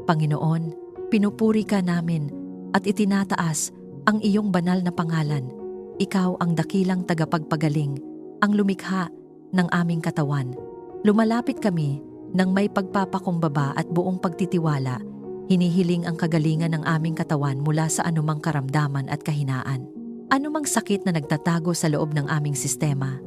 Panginoon, pinupuri ka namin at itinataas ang iyong banal na pangalan. Ikaw ang dakilang tagapagpagaling, ang lumikha ng aming katawan. Lumalapit kami ng may pagpapakumbaba at buong pagtitiwala. Hinihiling ang kagalingan ng aming katawan mula sa anumang karamdaman at kahinaan. Anumang sakit na nagtatago sa loob ng aming sistema,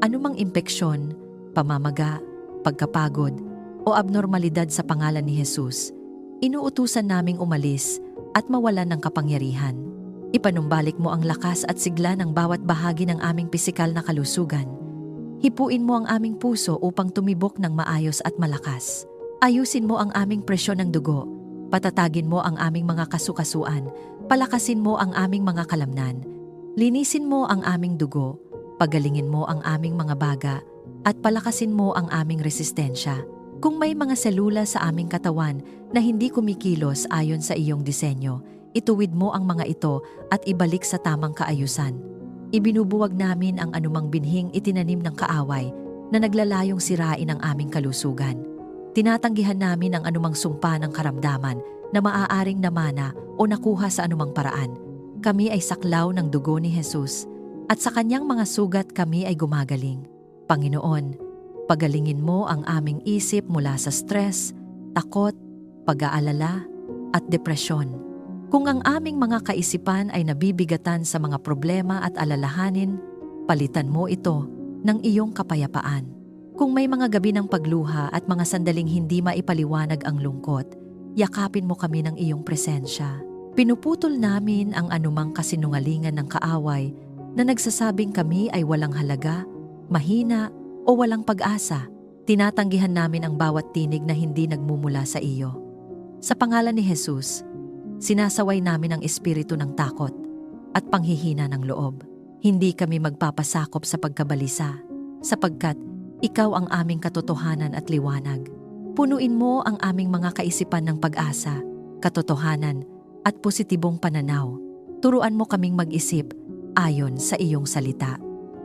anumang impeksyon, pamamaga, pagkapagod, o abnormalidad sa pangalan ni Jesus, inuutusan naming umalis at mawalan ng kapangyarihan. Ipanumbalik mo ang lakas at sigla ng bawat bahagi ng aming pisikal na kalusugan. Hipuin mo ang aming puso upang tumibok ng maayos at malakas. Ayusin mo ang aming presyon ng dugo. Patatagin mo ang aming mga kasukasuan. Palakasin mo ang aming mga kalamnan. Linisin mo ang aming dugo. Pagalingin mo ang aming mga baga. At palakasin mo ang aming resistensya. Kung may mga selula sa aming katawan na hindi kumikilos ayon sa iyong disenyo, ituwid mo ang mga ito at ibalik sa tamang kaayusan. Ibinubuwag namin ang anumang binhing itinanim ng kaaway na naglalayong sirain ang aming kalusugan. Tinatanggihan namin ang anumang sumpa ng karamdaman na maaaring namana o nakuha sa anumang paraan. Kami ay saklaw ng dugo ni Jesus at sa kanyang mga sugat kami ay gumagaling. Panginoon, pagalingin mo ang aming isip mula sa stress, takot, pag-aalala, at depresyon. Kung ang aming mga kaisipan ay nabibigatan sa mga problema at alalahanin, palitan mo ito ng iyong kapayapaan. Kung may mga gabi ng pagluha at mga sandaling hindi maipaliwanag ang lungkot, yakapin mo kami ng iyong presensya. Pinuputol namin ang anumang kasinungalingan ng kaaway na nagsasabing kami ay walang halaga, mahina, o walang pag-asa. Tinatanggihan namin ang bawat tinig na hindi nagmumula sa iyo. Sa pangalan ni Jesus, sinasaway namin ang espiritu ng takot at panghihina ng loob. Hindi kami magpapasakop sa pagkabalisa, sapagkat ikaw ang aming katotohanan at liwanag. Punuin mo ang aming mga kaisipan ng pag-asa, katotohanan, at positibong pananaw. Turuan mo kaming mag-isip ayon sa iyong salita.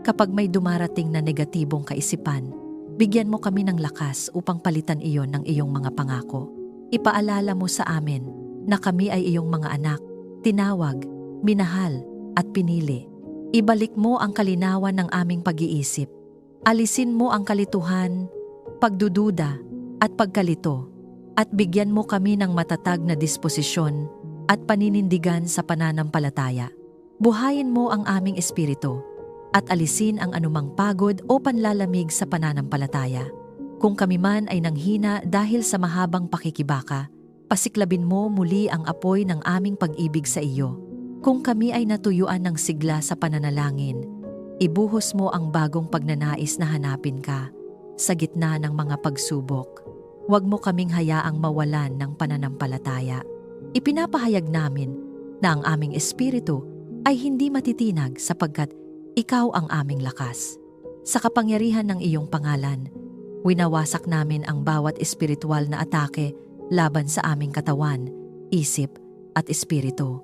Kapag may dumarating na negatibong kaisipan, bigyan mo kami ng lakas upang palitan iyon ng iyong mga pangako. Ipaalala mo sa amin na kami ay iyong mga anak, tinawag, minahal, at pinili. Ibalik mo ang kalinawan ng aming pag-iisip. Alisin mo ang kalituhan, pagdududa, at pagkalito, at bigyan mo kami ng matatag na disposisyon at paninindigan sa pananampalataya. Buhayin mo ang aming espiritu at alisin ang anumang pagod o panlalamig sa pananampalataya. Kung kami man ay nanghina dahil sa mahabang pakikibaka, pasiklabin mo muli ang apoy ng aming pag-ibig sa iyo. Kung kami ay natuyuan ng sigla sa pananalangin, ibuhos mo ang bagong pagnanais na hanapin ka sa gitna ng mga pagsubok. Huwag mo kaming hayaang mawalan ng pananampalataya. Ipinapahayag namin na ang aming espiritu ay hindi matitinag sapagkat ikaw ang aming lakas. Sa kapangyarihan ng iyong pangalan, winawasak namin ang bawat espiritual na atake laban sa aming katawan, isip at espiritu.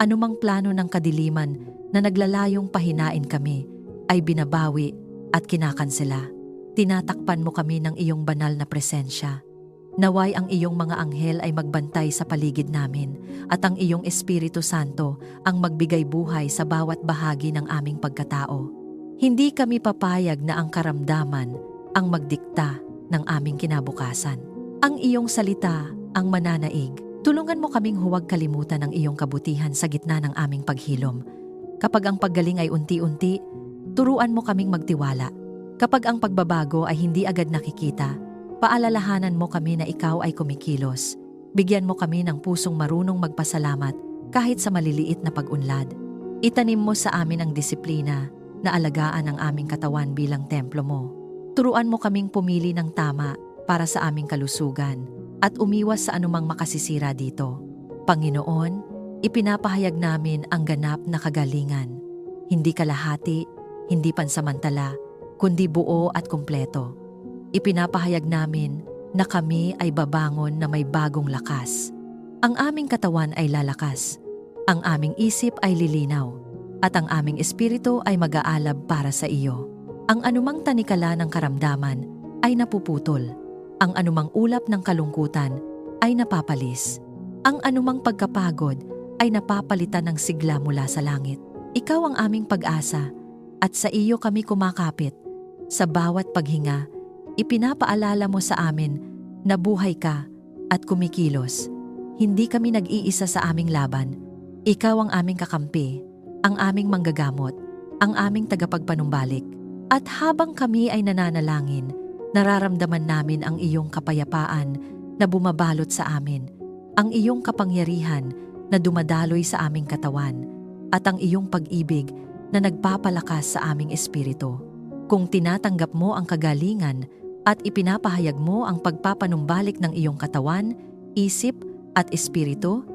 Anumang plano ng kadiliman na naglalayong pahinain kami ay binabawi at kinakansela. Tinatakpan mo kami ng iyong banal na presensya. Naway ang iyong mga anghel ay magbantay sa paligid namin at ang iyong Espiritu Santo ang magbigay buhay sa bawat bahagi ng aming pagkatao. Hindi kami papayag na ang karamdaman ang magdikta ng aming kinabukasan. Ang iyong salita ang mananaig. Tulungan mo kaming huwag kalimutan ang iyong kabutihan sa gitna ng aming paghilom. Kapag ang paggaling ay unti-unti, turuan mo kaming magtiwala. Kapag ang pagbabago ay hindi agad nakikita, paalalahanan mo kami na ikaw ay kumikilos. Bigyan mo kami ng pusong marunong magpasalamat kahit sa maliliit na pag-unlad. Itanim mo sa amin ang disiplina na alagaan ang aming katawan bilang templo mo. Turuan mo kaming pumili ng tama para sa aming kalusugan at umiwas sa anumang makasisira dito. Panginoon, ipinapahayag namin ang ganap na kagalingan. Hindi kalahati, hindi pansamantala, kundi buo at kumpleto. Ipinapahayag namin na kami ay babangon na may bagong lakas. Ang aming katawan ay lalakas, ang aming isip ay lilinaw, at ang aming espiritu ay mag-aalab para sa iyo. Ang anumang tanikala ng karamdaman ay napuputol. Ang anumang ulap ng kalungkutan ay napapalis. Ang anumang pagkapagod ay napapalitan ng sigla mula sa langit. Ikaw ang aming pag-asa at sa iyo kami kumakapit. Sa bawat paghinga, ipinapaalala mo sa amin na buhay ka at kumikilos. Hindi kami nag-iisa sa aming laban. Ikaw ang aming kakampi, ang aming manggagamot, ang aming tagapagpanumbalik. At habang kami ay nananalangin, nararamdaman namin ang iyong kapayapaan na bumabalot sa amin, ang iyong kapangyarihan na dumadaloy sa aming katawan, at ang iyong pag-ibig na nagpapalakas sa aming espiritu. Kung tinatanggap mo ang kagalingan at ipinapahayag mo ang pagpapanumbalik ng iyong katawan, isip at espiritu,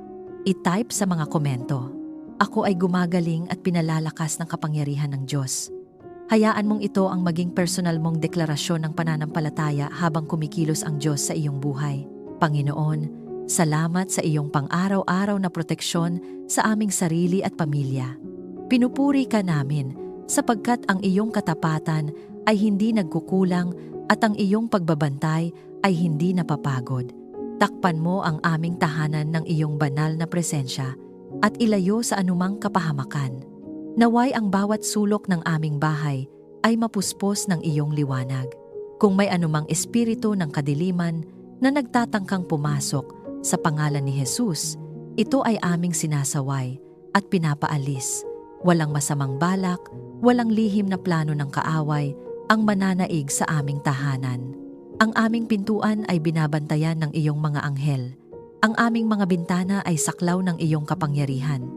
i-type sa mga komento. Ako ay gumagaling at pinalalakas ng kapangyarihan ng Diyos. Hayaan mong ito ang maging personal mong deklarasyon ng pananampalataya habang kumikilos ang Diyos sa iyong buhay. Panginoon, salamat sa iyong pang-araw-araw na proteksyon sa aming sarili at pamilya. Pinupuri ka namin sapagkat ang iyong katapatan ay hindi nagkukulang at ang iyong pagbabantay ay hindi napapagod. Takpan mo ang aming tahanan ng iyong banal na presensya at ilayo sa anumang kapahamakan. Naway ang bawat sulok ng aming bahay ay mapuspos ng iyong liwanag. Kung may anumang espiritu ng kadiliman na nagtatangkang pumasok sa pangalan ni Jesus, ito ay aming sinasaway at pinapaalis. Walang masamang balak, walang lihim na plano ng kaaway ang mananaig sa aming tahanan. Ang aming pintuan ay binabantayan ng iyong mga anghel. Ang aming mga bintana ay saklaw ng iyong kapangyarihan.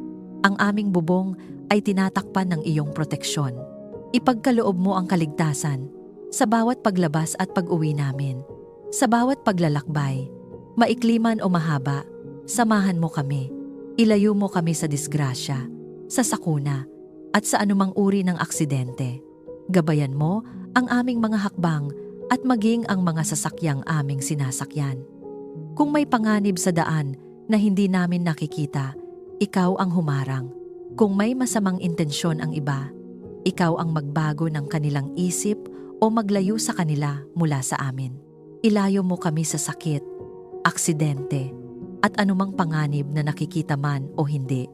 Ang aming bubong ay tinatakpan ng iyong proteksyon. Ipagkaloob mo ang kaligtasan sa bawat paglabas at pag-uwi namin. Sa bawat paglalakbay, maikli man o mahaba, samahan mo kami. Ilayo mo kami sa disgrasya, sa sakuna, at sa anumang uri ng aksidente. Gabayan mo ang aming mga hakbang at maging ang mga sasakyang aming sinasakyan. Kung may panganib sa daan na hindi namin nakikita, ikaw ang humarang. Kung may masamang intensyon ang iba, ikaw ang magbago ng kanilang isip o maglayo sa kanila mula sa amin. Ilayo mo kami sa sakit, aksidente, at anumang panganib na nakikita man o hindi.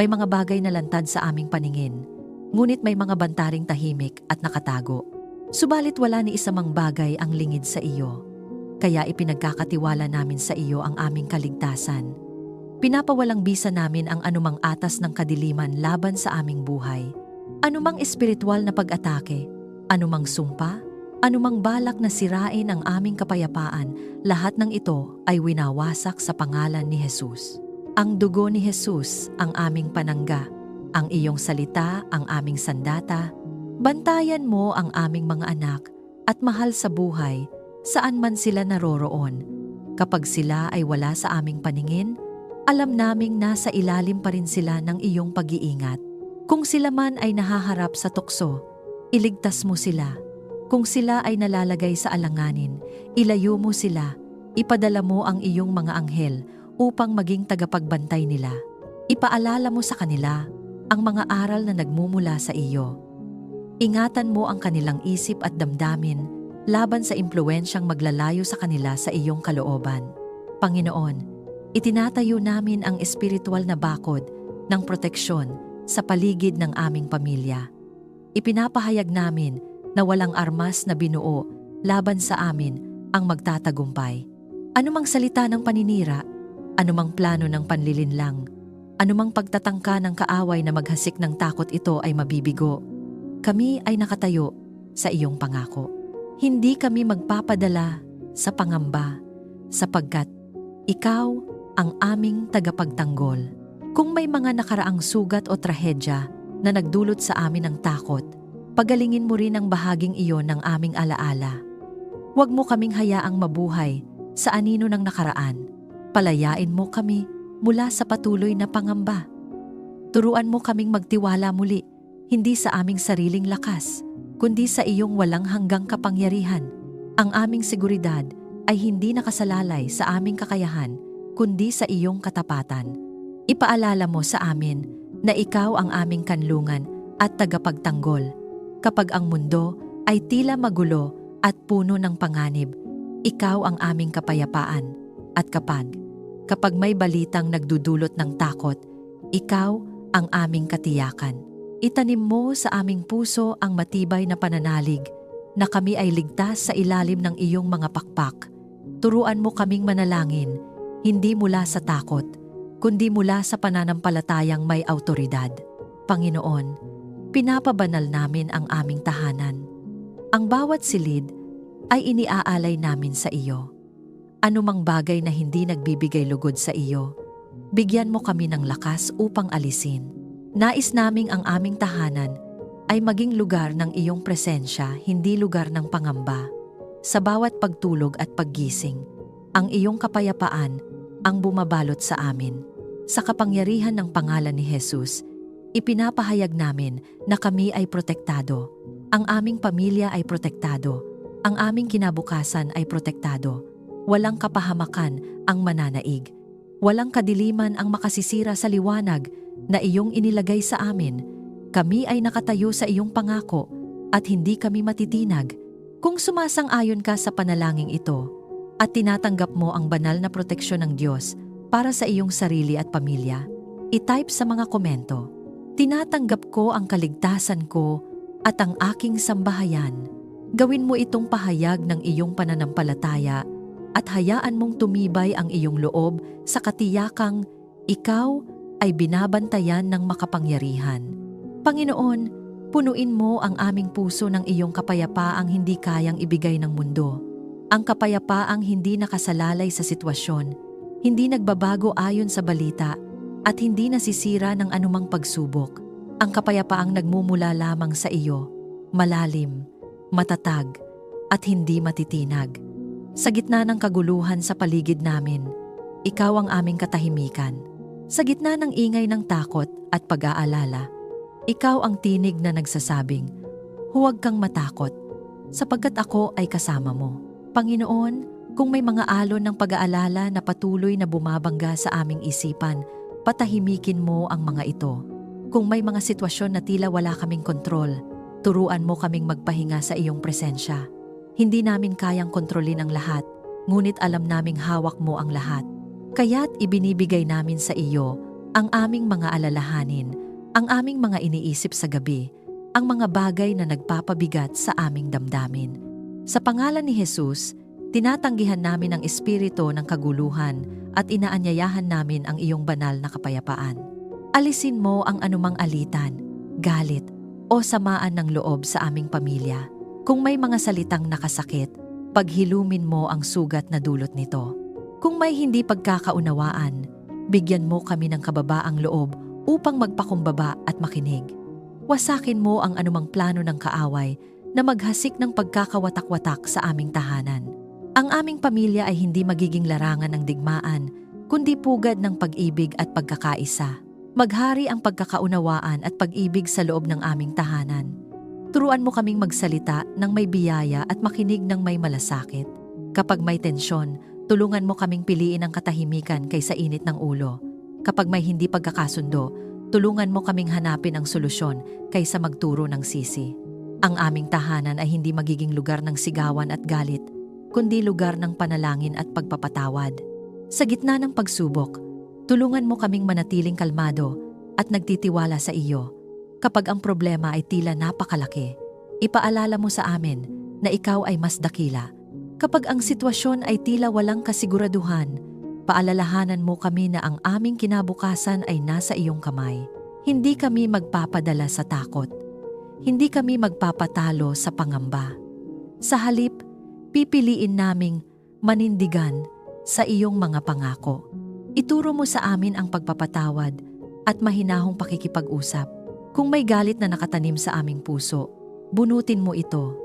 May mga bagay na lantad sa aming paningin, ngunit may mga bantaring tahimik at nakatago. Subalit wala ni isa mang bagay ang lingid sa iyo. Kaya ipinagkakatiwala namin sa iyo ang aming kaligtasan. Pinapawalang bisa namin ang anumang atas ng kadiliman laban sa aming buhay. Anumang espiritual na pag-atake, anumang sumpa, anumang balak na sirain ang aming kapayapaan, lahat ng ito ay winawasak sa pangalan ni Jesus. Ang dugo ni Jesus ang aming panangga, ang iyong salita ang aming sandata. Bantayan mo ang aming mga anak at mahal sa buhay saan man sila naroroon. Kapag sila ay wala sa aming paningin, alam naming nasa ilalim pa rin sila ng iyong pag-iingat. Kung sila man ay nahaharap sa tukso, iligtas mo sila. Kung sila ay nalalagay sa alanganin, ilayo mo sila. Ipadala mo ang iyong mga anghel upang maging tagapagbantay nila. Ipaalala mo sa kanila ang mga aral na nagmumula sa iyo. Ingatan mo ang kanilang isip at damdamin laban sa impluwensyang maglalayo sa kanila sa iyong kalooban. Panginoon, itinatayo namin ang espiritual na bakod ng proteksyon sa paligid ng aming pamilya. Ipinapahayag namin na walang armas na binuo laban sa amin ang magtatagumpay. Anumang salita ng paninira, anumang plano ng panlilinlang, anumang pagtatangka ng kaaway na maghasik ng takot, ito ay mabibigo. Kami ay nakatayo sa iyong pangako. Hindi kami magpapadala sa pangamba sapagkat ikaw ang aming tagapagtanggol. Kung may mga nakaraang sugat o trahedya na nagdulot sa amin ng takot, pagalingin mo rin ang bahaging iyon ng aming alaala. Huwag mo kaming hayaang mabuhay sa anino ng nakaraan. Palayain mo kami mula sa patuloy na pangamba. Turuan mo kaming magtiwala muli, hindi sa aming sariling lakas, kundi sa iyong walang hanggang kapangyarihan. Ang aming seguridad ay hindi nakasalalay sa aming kakayahan, kundi sa iyong katapatan. Ipaalala mo sa amin na ikaw ang aming kanlungan at tagapagtanggol. Kapag ang mundo ay tila magulo at puno ng panganib, ikaw ang aming kapayapaan At kapag may balitang nagdudulot ng takot, ikaw ang aming katiyakan. Itanim mo sa aming puso ang matibay na pananalig na kami ay ligtas sa ilalim ng iyong mga pakpak. Turuan mo kaming manalangin, hindi mula sa takot, kundi mula sa pananampalatayang may autoridad. Panginoon, pinapabanal namin ang aming tahanan. Ang bawat silid ay iniaalay namin sa iyo. Anumang bagay na hindi nagbibigay lugod sa iyo, bigyan mo kami ng lakas upang alisin. Nais naming ang aming tahanan ay maging lugar ng iyong presensya, hindi lugar ng pangamba. Sa bawat pagtulog at paggising, ang iyong kapayapaan ang bumabalot sa amin. Sa kapangyarihan ng pangalan ni Jesus, ipinapahayag namin na kami ay protektado. Ang aming pamilya ay protektado. Ang aming kinabukasan ay protektado. Walang kapahamakan ang mananaig. Walang kadiliman ang makasisira sa liwanag na iyong inilagay sa amin. Kami ay nakatayo sa iyong pangako at hindi kami matitinag. Kung sumasang-ayon ka sa panalangin ito at tinatanggap mo ang banal na proteksyon ng Diyos para sa iyong sarili at pamilya, i-type sa mga komento, "Tinatanggap ko ang kaligtasan ko at ang aking sambahayan." Gawin mo itong pahayag ng iyong pananampalataya at hayaan mong tumibay ang iyong loob sa katiyakang ikaw ay binabantayan ng makapangyarihan. Panginoon, punuin mo ang aming puso ng iyong kapayapaang hindi kayang ibigay ng mundo. Ang kapayapaang hindi nakasalalay sa sitwasyon, hindi nagbabago ayon sa balita, at hindi nasisira ng anumang pagsubok. Ang kapayapaang nagmumula lamang sa iyo, malalim, matatag, at hindi matitinag. Sa gitna ng kaguluhan sa paligid namin, ikaw ang aming katahimikan. Sa gitna ng ingay ng takot at pag-aalala, ikaw ang tinig na nagsasabing, "Huwag kang matakot, sapagkat ako ay kasama mo." Panginoon, kung may mga alon ng pag-aalala na patuloy na bumabangga sa aming isipan, patahimikin mo ang mga ito. Kung may mga sitwasyon na tila wala kaming kontrol, turuan mo kaming magpahinga sa iyong presensya. Hindi namin kayang kontrolin ang lahat, ngunit alam naming hawak mo ang lahat. Kaya't ibinibigay namin sa iyo ang aming mga alalahanin, ang aming mga iniisip sa gabi, ang mga bagay na nagpapabigat sa aming damdamin. Sa pangalan ni Jesus, tinatanggihan namin ang espiritu ng kaguluhan at inaanyayahan namin ang iyong banal na kapayapaan. Alisin mo ang anumang alitan, galit, o samaan ng loob sa aming pamilya. Kung may mga salitang nakasakit, paghilumin mo ang sugat na dulot nito. Kung may hindi pagkakaunawaan, bigyan mo kami ng kababaang loob upang magpakumbaba at makinig. Wasakin mo ang anumang plano ng kaaway na maghasik ng pagkakawatak-watak sa aming tahanan. Ang aming pamilya ay hindi magiging larangan ng digmaan, kundi pugad ng pag-ibig at pagkakaisa. Maghari ang pagkakaunawaan at pag-ibig sa loob ng aming tahanan. Turuan mo kaming magsalita ng may biyaya at makinig ng may malasakit. Kapag may tensyon, tulungan mo kaming piliin ang katahimikan kaysa init ng ulo. Kapag may hindi pagkakasundo, tulungan mo kaming hanapin ang solusyon kaysa magturo ng sisi. Ang aming tahanan ay hindi magiging lugar ng sigawan at galit, kundi lugar ng panalangin at pagpapatawad. Sa gitna ng pagsubok, tulungan mo kaming manatiling kalmado at nagtitiwala sa iyo. Kapag ang problema ay tila napakalaki, ipaalala mo sa amin na ikaw ay mas dakila. Kapag ang sitwasyon ay tila walang kasiguraduhan, paalalahanan mo kami na ang aming kinabukasan ay nasa iyong kamay. Hindi kami magpapadala sa takot. Hindi kami magpapatalo sa pangamba. Sa halip, pipiliin naming manindigan sa iyong mga pangako. Ituro mo sa amin ang pagpapatawad at mahinahong pakikipag-usap. Kung may galit na nakatanim sa aming puso, bunutin mo ito.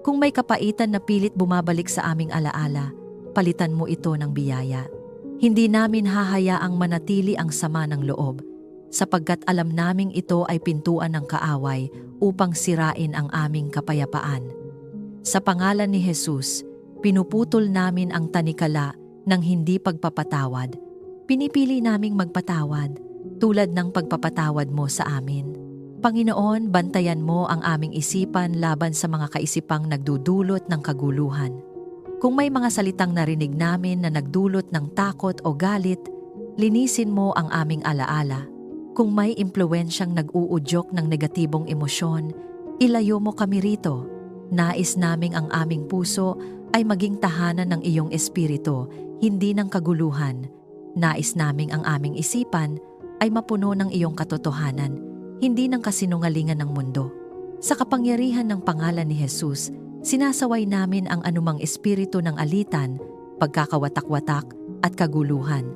Kung may kapaitan na pilit bumabalik sa aming alaala, palitan mo ito ng biyaya. Hindi namin hahayaang manatili ang sama ng loob, sapagkat alam naming ito ay pintuan ng kaaway upang sirain ang aming kapayapaan. Sa pangalan ni Jesus, pinuputol namin ang tanikala ng hindi pagpapatawad. Pinipili naming magpatawad tulad ng pagpapatawad mo sa amin. Panginoon, bantayan mo ang aming isipan laban sa mga kaisipang nagdudulot ng kaguluhan. Kung may mga salitang narinig namin na nagdulot ng takot o galit, linisin mo ang aming alaala. Kung may impluwensyang nag-uudyok ng negatibong emosyon, ilayo mo kami rito. Nais naming ang aming puso ay maging tahanan ng iyong espiritu, hindi ng kaguluhan. Nais naming ang aming isipan ay mapuno ng iyong katotohanan, hindi ng kasinungalingan ng mundo. Sa kapangyarihan ng pangalan ni Jesus, sinasaway namin ang anumang espiritu ng alitan, pagkakawatak-watak at kaguluhan.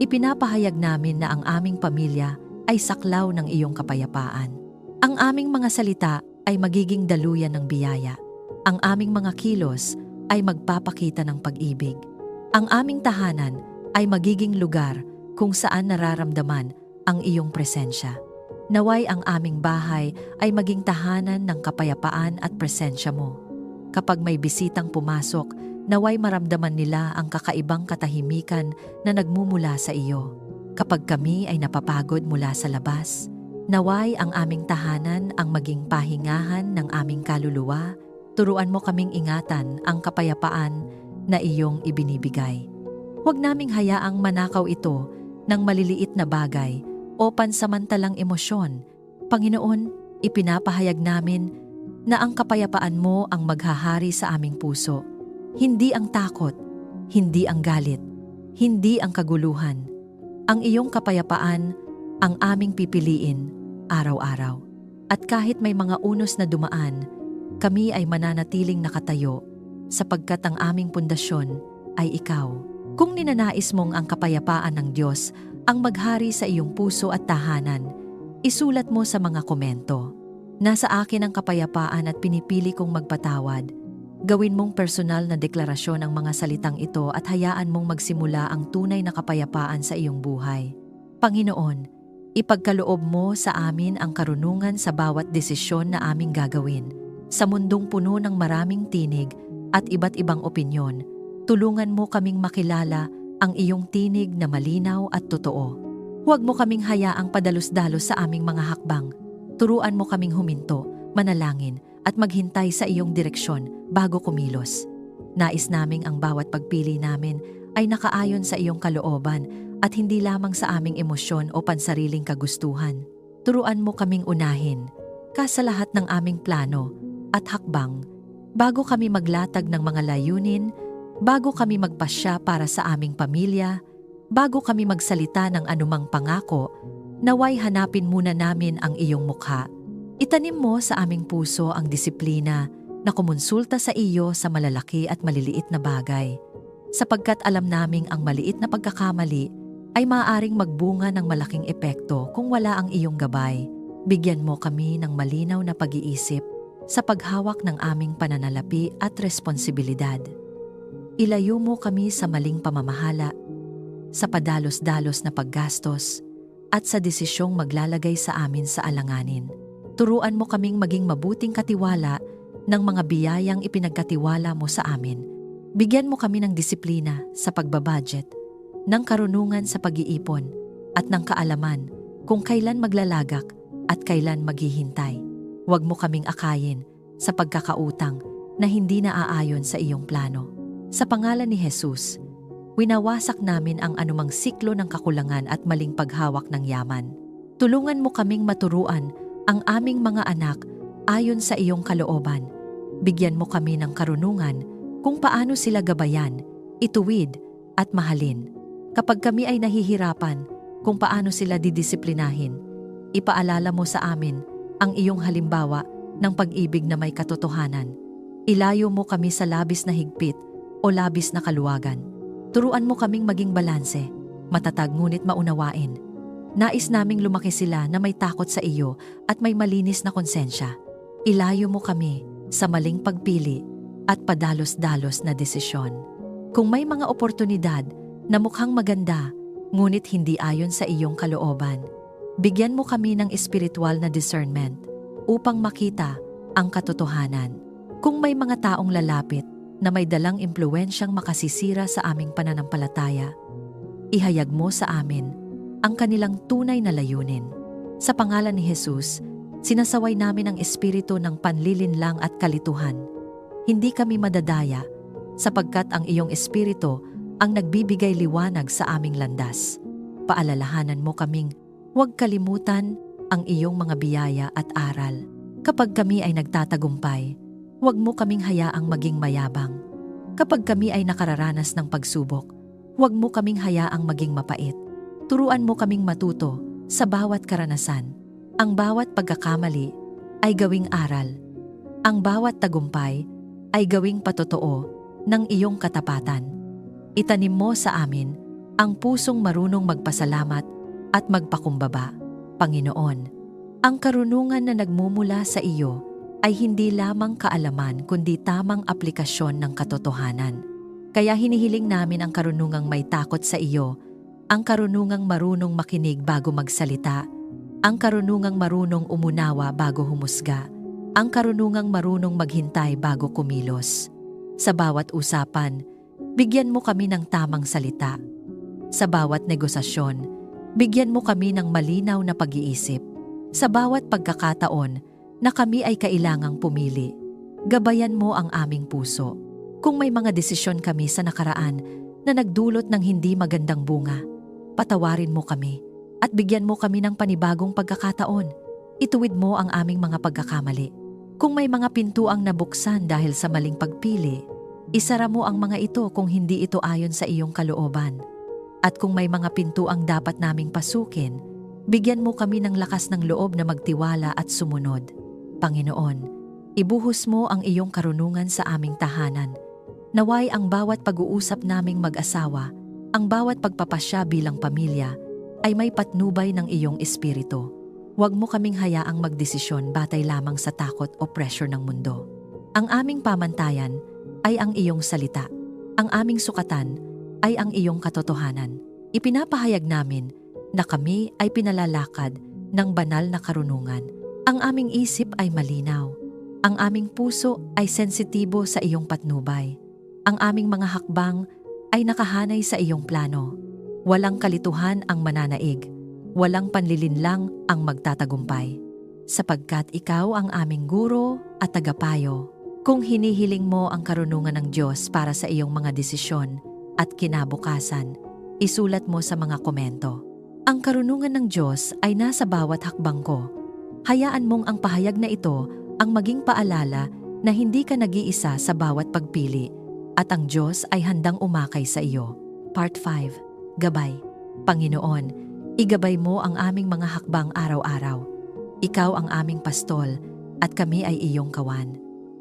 Ipinapahayag namin na ang aming pamilya ay saklaw ng iyong kapayapaan. Ang aming mga salita ay magiging daluyan ng biyaya. Ang aming mga kilos ay magpapakita ng pag-ibig. Ang aming tahanan ay magiging lugar kung saan nararamdaman ang iyong presensya. Naway ang aming bahay ay maging tahanan ng kapayapaan at presensya mo. Kapag may bisitang pumasok, naway maramdaman nila ang kakaibang katahimikan na nagmumula sa iyo. Kapag kami ay napapagod mula sa labas, naway ang aming tahanan ang maging pahingahan ng aming kaluluwa. Turuan mo kaming ingatan ang kapayapaan na iyong ibinibigay. Huwag naming hayaang manakaw ito ng maliliit na bagay o pansamantalang emosyon. Panginoon, ipinapahayag namin na ang kapayapaan mo ang maghahari sa aming puso. Hindi ang takot, hindi ang galit, hindi ang kaguluhan. Ang iyong kapayapaan ang aming pipiliin araw-araw. At kahit may mga unos na dumaan, kami ay mananatiling nakatayo sapagkat ang aming pundasyon ay ikaw. Kung ninanais mong ang kapayapaan ng Diyos ang maghari sa iyong puso at tahanan, isulat mo sa mga komento. Nasa akin ang kapayapaan at pinipili kong magpatawad. Gawin mong personal na deklarasyon ang mga salitang ito at hayaan mong magsimula ang tunay na kapayapaan sa iyong buhay. Panginoon, ipagkaloob mo sa amin ang karunungan sa bawat desisyon na aming gagawin. Sa mundong puno ng maraming tinig at iba't ibang opinyon, tulungan mo kaming makilala ang iyong tinig na malinaw at totoo. Huwag mo kaming hayaang padalos-dalos sa aming mga hakbang. Turuan mo kaming huminto, manalangin, at maghintay sa iyong direksyon bago kumilos. Nais naming ang bawat pagpili namin ay nakaayon sa iyong kalooban at hindi lamang sa aming emosyon o pansariling kagustuhan. Turuan mo kaming unahin sa lahat ng aming plano at hakbang bago kami maglatag ng mga layunin, bago kami magpasya para sa aming pamilya, bago kami magsalita ng anumang pangako, naway hanapin muna namin ang iyong mukha. Itanim mo sa aming puso ang disiplina na kumonsulta sa iyo sa malalaki at maliliit na bagay. Sapagkat alam naming ang maliit na pagkakamali ay maaaring magbunga ng malaking epekto kung wala ang iyong gabay. Bigyan mo kami ng malinaw na pag-iisip sa paghawak ng aming pananalapi at responsibilidad. Ilayo mo kami sa maling pamamahala, sa padalos-dalos na paggastos, at sa desisyong maglalagay sa amin sa alanganin. Turuan mo kaming maging mabuting katiwala ng mga biyayang ipinagkatiwala mo sa amin. Bigyan mo kami ng disiplina sa pagbabudget, ng karunungan sa pag-iipon, at ng kaalaman kung kailan maglalagak at kailan maghihintay. Huwag mo kaming akayin sa pagkakautang na hindi naaayon sa iyong plano. Sa pangalan ni Jesus, winawasak namin ang anumang siklo ng kakulangan at maling paghawak ng yaman. Tulungan mo kaming maturuan ang aming mga anak ayon sa iyong kalooban. Bigyan mo kami ng karunungan kung paano sila gabayan, ituwid at mahalin. Kapag kami ay nahihirapan kung paano sila didisiplinahin, ipaalala mo sa amin ang iyong halimbawa ng pag-ibig na may katotohanan. Ilayo mo kami sa labis na higpit o labis na kaluwagan. Turuan mo kaming maging balanse, matatag ngunit maunawain. Nais naming lumaki sila na may takot sa iyo at may malinis na konsensya. Ilayo mo kami sa maling pagpili at padalos-dalos na desisyon. Kung may mga oportunidad na mukhang maganda, ngunit hindi ayon sa iyong kalooban, bigyan mo kami ng espiritual na discernment upang makita ang katotohanan. Kung may mga taong lalapit na may dalang impluwensyang makasisira sa aming pananampalataya, ihayag mo sa amin ang kanilang tunay na layunin. Sa pangalan ni Jesus, sinasaway namin ang espiritu ng panlilinlang at kalituhan. Hindi kami madadaya sapagkat ang iyong espiritu ang nagbibigay liwanag sa aming landas. Paalalahanan mo kaming huwag kalimutan ang iyong mga biyaya at aral. Kapag kami ay nagtatagumpay, huwag mo kaming hayaang maging mayabang. Kapag kami ay nakararanas ng pagsubok, huwag mo kaming hayaang maging mapait. Turuan mo kaming matuto sa bawat karanasan. Ang bawat pagkakamali ay gawing aral. Ang bawat tagumpay ay gawing patotoo ng iyong katapatan. Itanim mo sa amin ang pusong marunong magpasalamat at magpakumbaba. Panginoon, ang karunungan na nagmumula sa iyo ay hindi lamang kaalaman kundi tamang aplikasyon ng katotohanan. Kaya hinihiling namin ang karunungang may takot sa iyo, ang karunungang marunong makinig bago magsalita, ang karunungang marunong umunawa bago humusga, ang karunungang marunong maghintay bago kumilos. Sa bawat usapan, bigyan mo kami ng tamang salita. Sa bawat negosasyon, bigyan mo kami ng malinaw na pag-iisip. Sa bawat pagkakataon na kami ay kailangang pumili, gabayan mo ang aming puso. Kung may mga desisyon kami sa nakaraan na nagdulot ng hindi magandang bunga, patawarin mo kami at bigyan mo kami ng panibagong pagkakataon. Ituwid mo ang aming mga pagkakamali. Kung may mga pintuang nabuksan dahil sa maling pagpili, isara mo ang mga ito kung hindi ito ayon sa iyong kalooban. At kung may mga pintuang dapat naming pasukin, bigyan mo kami ng lakas ng loob na magtiwala at sumunod. Panginoon, ibuhos mo ang iyong karunungan sa aming tahanan. Naway ang bawat pag-uusap naming mag-asawa, ang bawat pagpapasya bilang pamilya, ay may patnubay ng iyong espiritu. Huwag mo kaming hayaang magdesisyon batay lamang sa takot o pressure ng mundo. Ang aming pamantayan ay ang iyong salita. Ang aming sukatan ay ang iyong katotohanan. Ipinapahayag namin na kami ay pinalalakad ng banal na karunungan. Ang aming isip ay malinaw. Ang aming puso ay sensitibo sa iyong patnubay. Ang aming mga hakbang ay nakahanay sa iyong plano. Walang kalituhan ang mananaig. Walang panlilinlang ang magtatagumpay. Sapagkat ikaw ang aming guro at tagapayo. Kung hinihiling mo ang karunungan ng Diyos para sa iyong mga desisyon at kinabukasan, isulat mo sa mga komento. Ang karunungan ng Diyos ay nasa bawat hakbang ko. Hayaan mong ang pahayag na ito ang maging paalala na hindi ka nag-iisa sa bawat pagpili at ang Diyos ay handang umakay sa iyo. Part 5. Gabay. Panginoon, igabay mo ang aming mga hakbang araw-araw. Ikaw ang aming pastol at kami ay iyong kawan.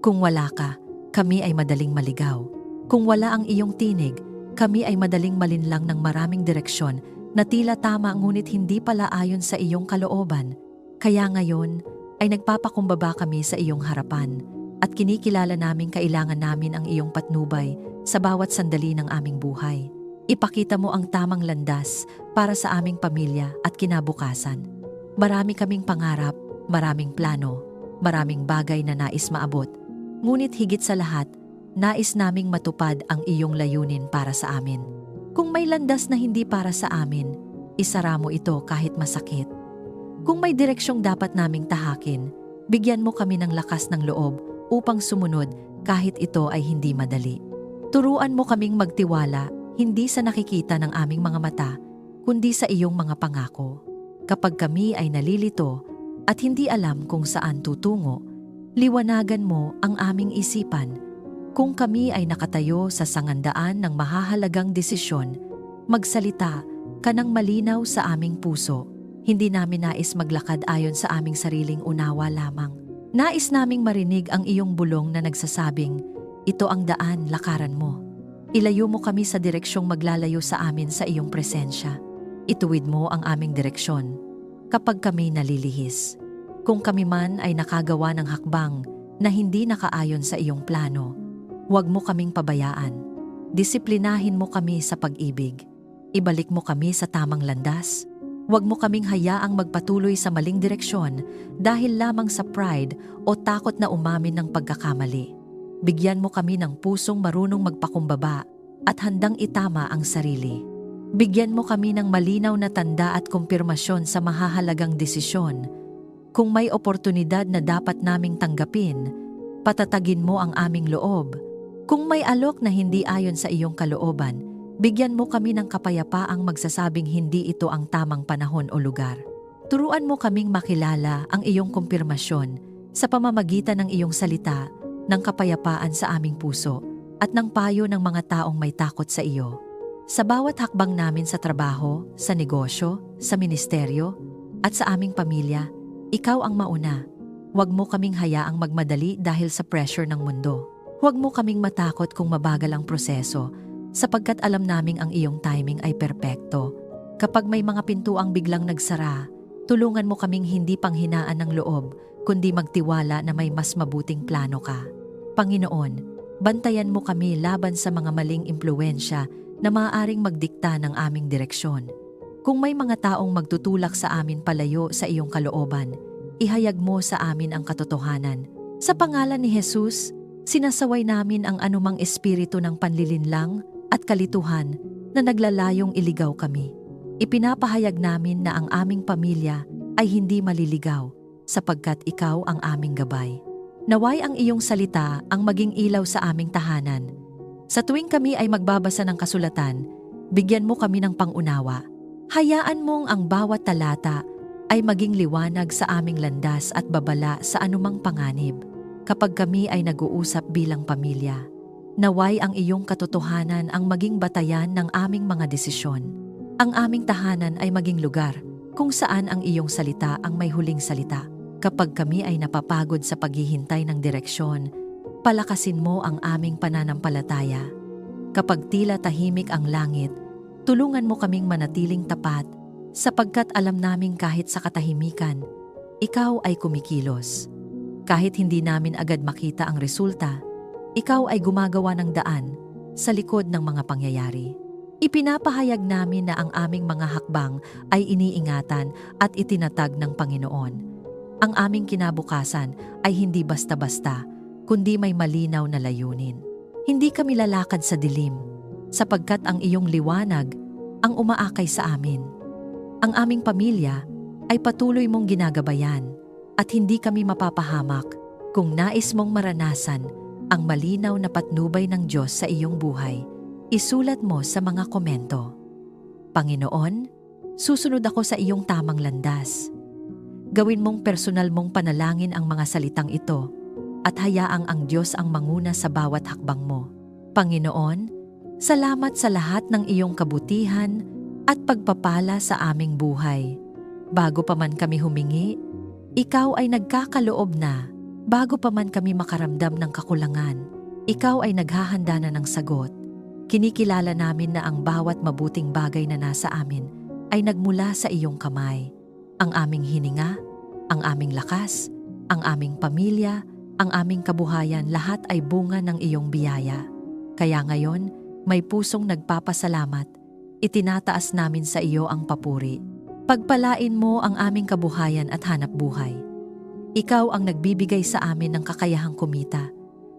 Kung wala ka, kami ay madaling maligaw. Kung wala ang iyong tinig, kami ay madaling malinlang ng maraming direksyon na tila tama ngunit hindi pala ayon sa iyong kalooban. Kaya ngayon ay nagpapakumbaba kami sa iyong harapan at kinikilala naming kailangan namin ang iyong patnubay sa bawat sandali ng aming buhay. Ipakita mo ang tamang landas para sa aming pamilya at kinabukasan. Marami kaming pangarap, maraming plano, maraming bagay na nais maabot. Ngunit higit sa lahat, nais naming matupad ang iyong layunin para sa amin. Kung may landas na hindi para sa amin, isara mo ito kahit masakit. Kung may direksyong dapat naming tahakin, bigyan mo kami ng lakas ng loob upang sumunod kahit ito ay hindi madali. Turuan mo kaming magtiwala hindi sa nakikita ng aming mga mata, kundi sa iyong mga pangako. Kapag kami ay nalilito at hindi alam kung saan tutungo, liwanagan mo ang aming isipan. Kung kami ay nakatayo sa sangandaan ng mahahalagang desisyon, magsalita ka ng malinaw sa aming puso. Hindi namin nais maglakad ayon sa aming sariling unawa lamang. Nais naming marinig ang iyong bulong na nagsasabing, ito ang daan, lakaran mo. Ilayo mo kami sa direksyong maglalayo sa amin sa iyong presensya. Ituwid mo ang aming direksyon kapag kami nalilihis. Kung kami man ay nakagawa ng hakbang na hindi nakaayon sa iyong plano, huwag mo kaming pabayaan. Disiplinahin mo kami sa pag-ibig. Ibalik mo kami sa tamang landas. Huwag mo kaming hayaang magpatuloy sa maling direksyon dahil lamang sa pride o takot na umamin ng pagkakamali. Bigyan mo kami ng pusong marunong magpakumbaba at handang itama ang sarili. Bigyan mo kami ng malinaw na tanda at kumpirmasyon sa mahahalagang desisyon. Kung may oportunidad na dapat naming tanggapin, patatagin mo ang aming loob. Kung may alok na hindi ayon sa iyong kalooban, bigyan mo kami ng kapayapaang magsasabing hindi ito ang tamang panahon o lugar. Turuan mo kaming makilala ang iyong kumpirmasyon sa pamamagitan ng iyong salita, ng kapayapaan sa aming puso, at ng payo ng mga taong may takot sa iyo. Sa bawat hakbang namin sa trabaho, sa negosyo, sa ministeryo, at sa aming pamilya, ikaw ang mauna. Huwag mo kaming hayaang magmadali dahil sa pressure ng mundo. Huwag mo kaming matakot kung mabagal ang proseso, sapagkat alam naming ang iyong timing ay perpekto. Kapag may mga pintuang biglang nagsara, tulungan mo kaming hindi panghinaan ng loob, kundi magtiwala na may mas mabuting plano ka. Panginoon, bantayan mo kami laban sa mga maling impluwensya na maaaring magdikta ng aming direksyon. Kung may mga taong magtutulak sa amin palayo sa iyong kalooban, ihayag mo sa amin ang katotohanan. Sa pangalan ni Jesus, sinasaway namin ang anumang espiritu ng panlilinlang at kalituhan na naglalayong iligaw kami. Ipinapahayag namin na ang aming pamilya ay hindi maliligaw sapagkat ikaw ang aming gabay. Naway ang iyong salita ang maging ilaw sa aming tahanan. Sa tuwing kami ay magbabasa ng kasulatan, bigyan mo kami ng pangunawa. Hayaan mong ang bawat talata ay maging liwanag sa aming landas at babala sa anumang panganib kapag kami ay nag-uusap bilang pamilya. Naway ang iyong katotohanan ang maging batayan ng aming mga desisyon. Ang aming tahanan ay maging lugar kung saan ang iyong salita ang may huling salita. Kapag kami ay napapagod sa paghihintay ng direksyon, palakasin mo ang aming pananampalataya. Kapag tila tahimik ang langit, tulungan mo kaming manatiling tapat sapagkat alam naming kahit sa katahimikan, ikaw ay kumikilos. Kahit hindi namin agad makita ang resulta, ikaw ay gumagawa ng daan sa likod ng mga pangyayari. Ipinapahayag namin na ang aming mga hakbang ay iniingatan at itinatag ng Panginoon. Ang aming kinabukasan ay hindi basta-basta, kundi may malinaw na layunin. Hindi kami lalakad sa dilim, sapagkat ang iyong liwanag ang umaakay sa amin. Ang aming pamilya ay patuloy mong ginagabayan at hindi kami mapapahamak kung nais mong maranasan ang malinaw na patnubay ng Diyos sa iyong buhay. Isulat mo sa mga komento. Panginoon, susunod ako sa iyong tamang landas. Gawin mong personal mong panalangin ang mga salitang ito at hayaang ang Diyos ang manguna sa bawat hakbang mo. Panginoon, salamat sa lahat ng iyong kabutihan at pagpapala sa aming buhay. Bago pa man kami humingi, ikaw ay nagkakaloob na. Bago pa man kami makaramdam ng kakulangan, ikaw ay naghahanda na ng sagot. Kinikilala namin na ang bawat mabuting bagay na nasa amin ay nagmula sa iyong kamay. Ang aming hininga, ang aming lakas, ang aming pamilya, ang aming kabuhayan, lahat ay bunga ng iyong biyaya. Kaya ngayon, may pusong nagpapasalamat, itinataas namin sa iyo ang papuri. Pagpalain mo ang aming kabuhayan at hanap buhay. Ikaw ang nagbibigay sa amin ng kakayahang kumita,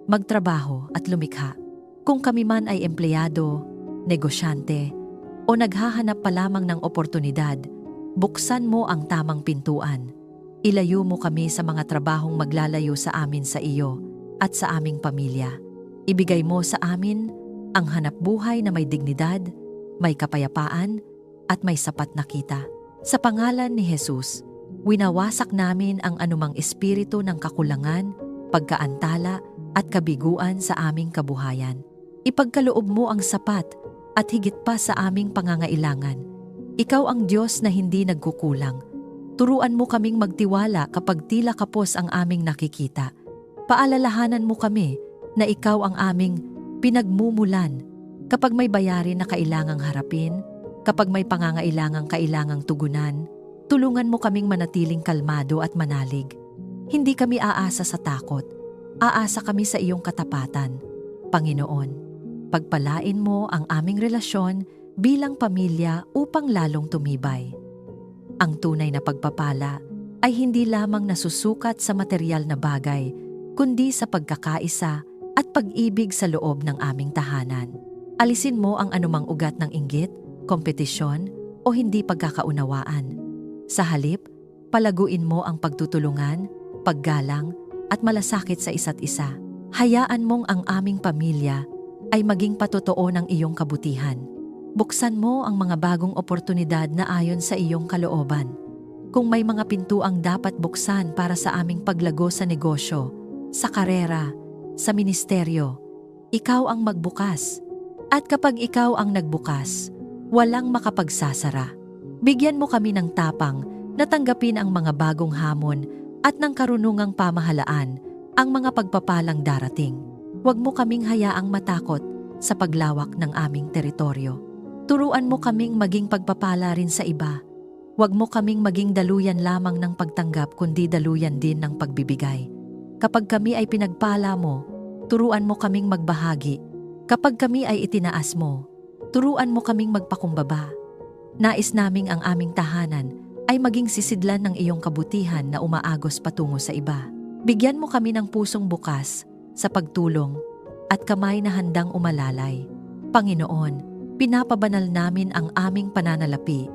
magtrabaho at lumikha. Kung kami man ay empleyado, negosyante, o naghahanap pa lamang ng oportunidad, buksan mo ang tamang pintuan. Ilayo mo kami sa mga trabahong maglalayo sa amin sa iyo at sa aming pamilya. Ibigay mo sa amin ang hanap buhay na may dignidad, may kapayapaan, at may sapat na kita. Sa pangalan ni Jesus, winawasak namin ang anumang espiritu ng kakulangan, pagkaantala, at kabiguan sa aming kabuhayan. Ipagkaloob mo ang sapat at higit pa sa aming pangangailangan. Ikaw ang Diyos na hindi nagkukulang. Turuan mo kaming magtiwala kapag tila kapos ang aming nakikita. Paalalahanan mo kami na ikaw ang aming pinagmumulan kapag may bayarin na kailangang harapin, kapag may pangangailangang kailangang tugunan. Tulungan mo kaming manatiling kalmado at manalig. Hindi kami aasa sa takot. Aasa kami sa iyong katapatan. Panginoon, pagpalain mo ang aming relasyon bilang pamilya upang lalong tumibay. Ang tunay na pagpapala ay hindi lamang nasusukat sa material na bagay, kundi sa pagkakaisa at pag-ibig sa loob ng aming tahanan. Alisin mo ang anumang ugat ng inggit, kompetisyon, o hindi pagkakaunawaan. Sa halip, palaguin mo ang pagtutulungan, paggalang, at malasakit sa isa't isa. Hayaan mong ang aming pamilya ay maging patotoo ng iyong kabutihan. Buksan mo ang mga bagong oportunidad na ayon sa iyong kalooban. Kung may mga pintuang dapat buksan para sa aming paglago sa negosyo, sa karera, sa ministeryo, ikaw ang magbukas. At kapag ikaw ang nagbukas, walang makapagsasara. Bigyan mo kami ng tapang na tanggapin ang mga bagong hamon at ng karunungang pamahalaan ang mga pagpapalang darating. Huwag mo kaming hayaang matakot sa paglawak ng aming teritoryo. Turuan mo kaming maging pagpapala rin sa iba. Huwag mo kaming maging daluyan lamang ng pagtanggap kundi daluyan din ng pagbibigay. Kapag kami ay pinagpala mo, turuan mo kaming magbahagi. Kapag kami ay itinaas mo, turuan mo kaming magpakumbaba. Nais naming ang aming tahanan ay maging sisidlan ng iyong kabutihan na umaagos patungo sa iba. Bigyan mo kami ng pusong bukas sa pagtulong at kamay na handang umalalay. Panginoon, pinapabanal namin ang aming pananalapi.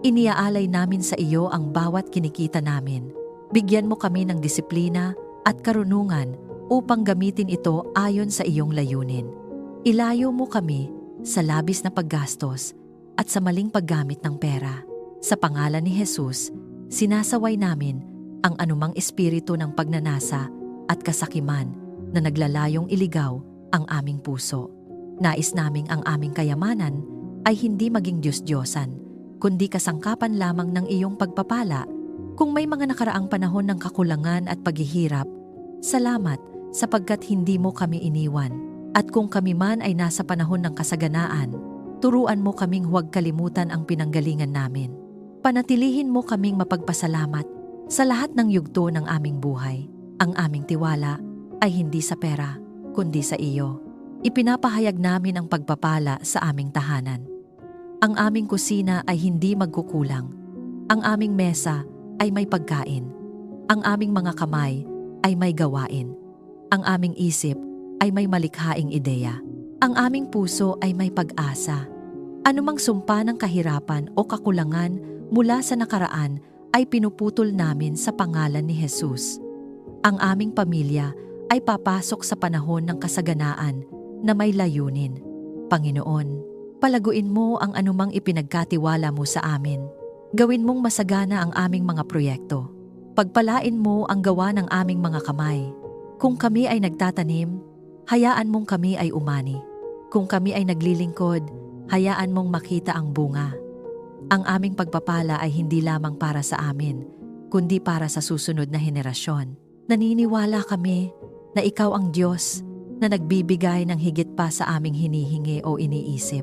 Iniaalay namin sa iyo ang bawat kinikita namin. Bigyan mo kami ng disiplina at karunungan upang gamitin ito ayon sa iyong layunin. Ilayo mo kami sa labis na paggastos at sa maling paggamit ng pera. Sa pangalan ni Jesus, sinasaway namin ang anumang espiritu ng pagnanasa at kasakiman na naglalayong iligaw ang aming puso. Nais naming ang aming kayamanan ay hindi maging Diyos-Diyosan, kundi kasangkapan lamang ng iyong pagpapala. Kung may mga nakaraang panahon ng kakulangan at paghihirap, salamat sapagkat hindi mo kami iniwan. At kung kami man ay nasa panahon ng kasaganaan, turuan mo kaming huwag kalimutan ang pinanggalingan namin. Panatilihin mo kaming mapagpasalamat sa lahat ng yugto ng aming buhay. Ang aming tiwala ay hindi sa pera, kundi sa iyo. Ipinapahayag namin ang pagpapala sa aming tahanan. Ang aming kusina ay hindi magkukulang. Ang aming mesa ay may pagkain. Ang aming mga kamay ay may gawain. Ang aming isip ay may malikhaing ideya. Ang aming puso ay may pag-asa. Anumang sumpa ng kahirapan o kakulangan mula sa nakaraan ay pinuputol namin sa pangalan ni Jesus. Ang aming pamilya ay papasok sa panahon ng kasaganaan na may layunin. Panginoon, palaguin mo ang anumang ipinagkatiwala mo sa amin. Gawin mong masagana ang aming mga proyekto. Pagpalain mo ang gawa ng aming mga kamay. Kung kami ay nagtatanim, hayaan mong kami ay umani. Kung kami ay naglilingkod, hayaan mong makita ang bunga. Ang aming pagpapala ay hindi lamang para sa amin, kundi para sa susunod na henerasyon. Naniniwala kami na ikaw ang Diyos na nagbibigay ng higit pa sa aming hinihingi o iniisip.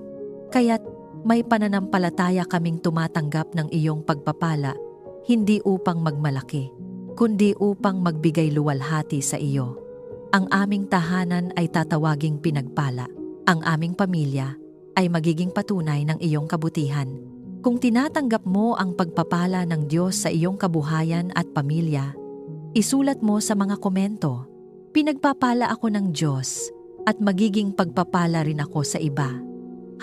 Kaya't may pananampalataya kaming tumatanggap ng iyong pagpapala, hindi upang magmalaki, kundi upang magbigay luwalhati sa iyo. Ang aming tahanan ay tatawaging pinagpala. Ang aming pamilya ay magiging patunay ng iyong kabutihan. Kung tinatanggap mo ang pagpapala ng Diyos sa iyong kabuhayan at pamilya, isulat mo sa mga komento, "Pinagpapala ako ng Diyos at magiging pagpapala rin ako sa iba."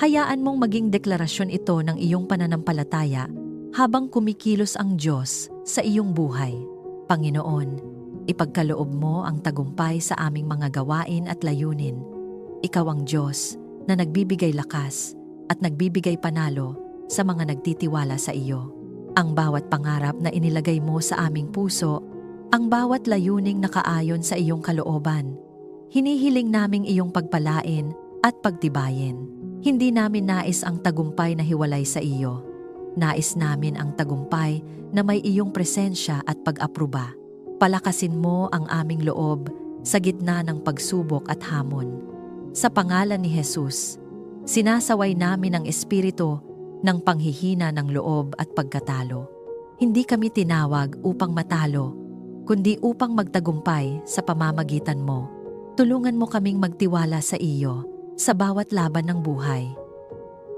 Hayaan mong maging deklarasyon ito ng iyong pananampalataya habang kumikilos ang Diyos sa iyong buhay. Panginoon, ipagkaloob mo ang tagumpay sa aming mga gawain at layunin. Ikaw ang Diyos na nagbibigay lakas at nagbibigay panalo sa mga nagtitiwala sa iyo. Ang bawat pangarap na inilagay mo sa aming puso, ang bawat layuning nakaayon sa iyong kalooban, hinihiling naming iyong pagpalain at pagtibayin. Hindi namin nais ang tagumpay na hiwalay sa iyo. Nais namin ang tagumpay na may iyong presensya at pag-apruba. Palakasin mo ang aming loob sa gitna ng pagsubok at hamon. Sa pangalan ni Jesus, sinasaway namin ang espiritu ng panghihina ng loob at pagkatalo. Hindi kami tinawag upang matalo, kundi upang magtagumpay sa pamamagitan mo. Tulungan mo kaming magtiwala sa iyo sa bawat laban ng buhay.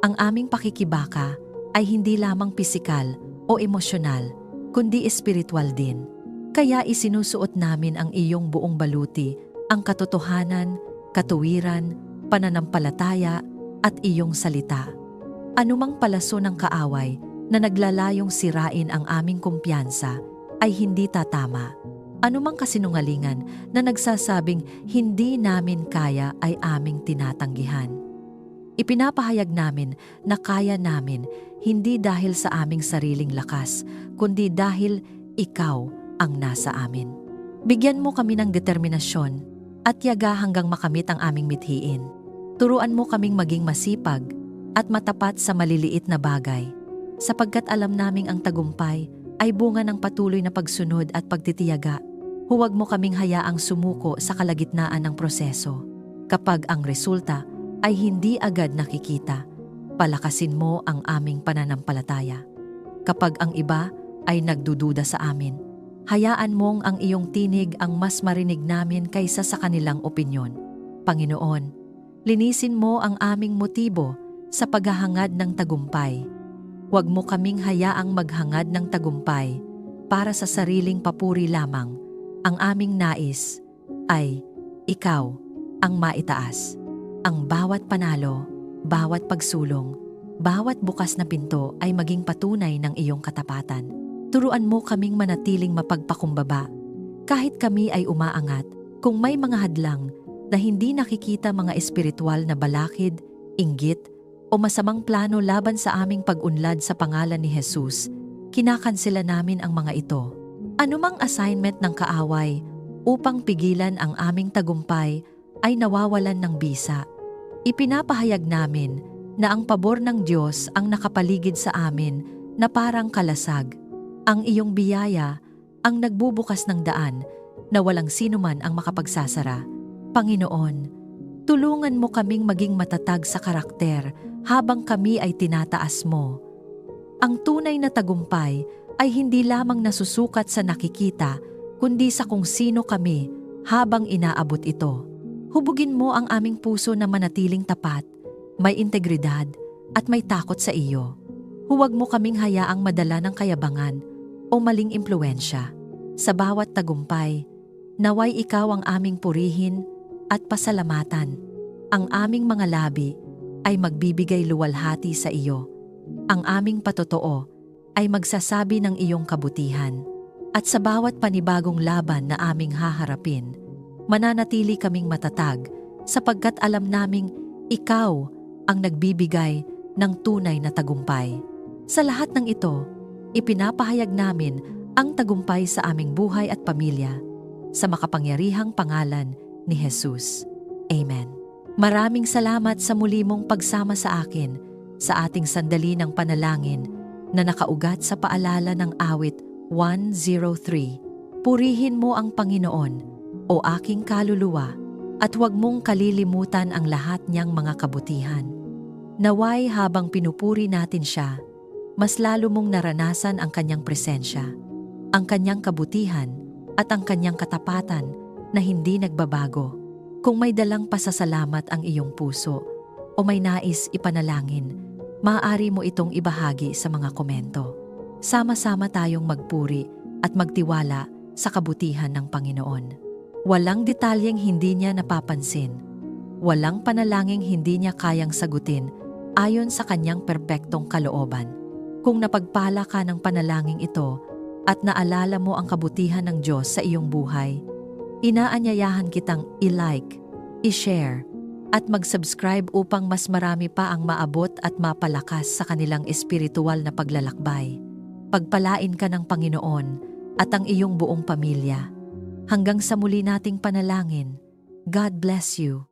Ang aming pakikibaka ay hindi lamang pisikal o emosyonal, kundi espiritual din. Kaya isinusuot namin ang iyong buong baluti, ang katotohanan, katuwiran, pananampalataya at iyong salita. Anumang palaso ng kaaway na naglalayong sirain ang aming kumpiyansa ay hindi tatama. Anumang kasinungalingan na nagsasabing hindi namin kaya ay aming tinatanggihan. Ipinapahayag namin na kaya namin hindi dahil sa aming sariling lakas, kundi dahil ikaw ang nasa amin. Bigyan mo kami ng determinasyon at tiyaga hanggang makamit ang aming mithiin. Turuan mo kaming maging masipag at matapat sa maliliit na bagay, sapagkat alam naming ang tagumpay ay bunga ng patuloy na pagsunod at pagtitiyaga. Huwag mo kaming hayaang sumuko sa kalagitnaan ng proseso. Kapag ang resulta ay hindi agad nakikita, palakasin mo ang aming pananampalataya. Kapag ang iba ay nagdududa sa amin, hayaan mong ang iyong tinig ang mas marinig namin kaysa sa kanilang opinyon. Panginoon, linisin mo ang aming motibo sa paghahangad ng tagumpay. Huwag mo kaming hayaang maghangad ng tagumpay para sa sariling papuri lamang. Ang aming nais ay ikaw ang maitaas. Ang bawat panalo, bawat pagsulong, bawat bukas na pinto ay maging patunay ng iyong katapatan. Turuan mo kaming manatiling mapagpakumbaba. Kahit kami ay umaangat, kung may mga hadlang na hindi nakikita, mga espiritual na balakid, inggit, o masamang plano laban sa aming pag-unlad sa pangalan ni Jesus, kinakansela namin ang mga ito. Anumang assignment ng kaaway upang pigilan ang aming tagumpay ay nawawalan ng bisa. Ipinapahayag namin na ang pabor ng Diyos ang nakapaligid sa amin na parang kalasag. Ang iyong biyaya ang nagbubukas ng daan na walang sinuman ang makapagsasara. Panginoon, tulungan mo kaming maging matatag sa karakter habang kami ay tinataas mo. Ang tunay na tagumpay ay hindi lamang nasusukat sa nakikita, kundi sa kung sino kami habang inaabot ito. Hubugin mo ang aming puso na manatiling tapat, may integridad, at may takot sa iyo. Huwag mo kaming hayaang madala ng kayabangan o maling impluensya. Sa bawat tagumpay, naway ikaw ang aming purihin at pasalamatan. Ang aming mga labi ay magbibigay luwalhati sa iyo. Ang aming patotoo ay magsasabi ng iyong kabutihan. At sa bawat panibagong laban na aming haharapin, mananatili kaming matatag sapagkat alam naming ikaw ang nagbibigay ng tunay na tagumpay. Sa lahat ng ito, ipinapahayag namin ang tagumpay sa aming buhay at pamilya sa makapangyarihang pangalan ni Jesus. Amen. Maraming salamat sa muli mong pagsama sa akin sa ating sandali ng panalangin na nakaugat sa paalala ng awit 103. Purihin mo ang Panginoon, o aking kaluluwa, at huwag mong kalilimutan ang lahat niyang mga kabutihan. Naway habang pinupuri natin siya, mas lalo mong naranasan ang kanyang presensya, ang kanyang kabutihan, at ang kanyang katapatan na hindi nagbabago. Kung may dalang pasasalamat ang iyong puso o may nais ipanalangin, maaari mo itong ibahagi sa mga komento. Sama-sama tayong magpuri at magtiwala sa kabutihan ng Panginoon. Walang detalyeng hindi niya napapansin. Walang panalangin hindi niya kayang sagutin ayon sa kanyang perpektong kalooban. Kung napagpala ka ng panalangin ito at naalala mo ang kabutihan ng Diyos sa iyong buhay, inaanyayahan kitang i-like, i-share, at mag-subscribe upang mas marami pa ang maabot at mapalakas sa kanilang espiritual na paglalakbay. Pagpalain ka ng Panginoon at ang iyong buong pamilya. Hanggang sa muli nating panalangin, God bless you.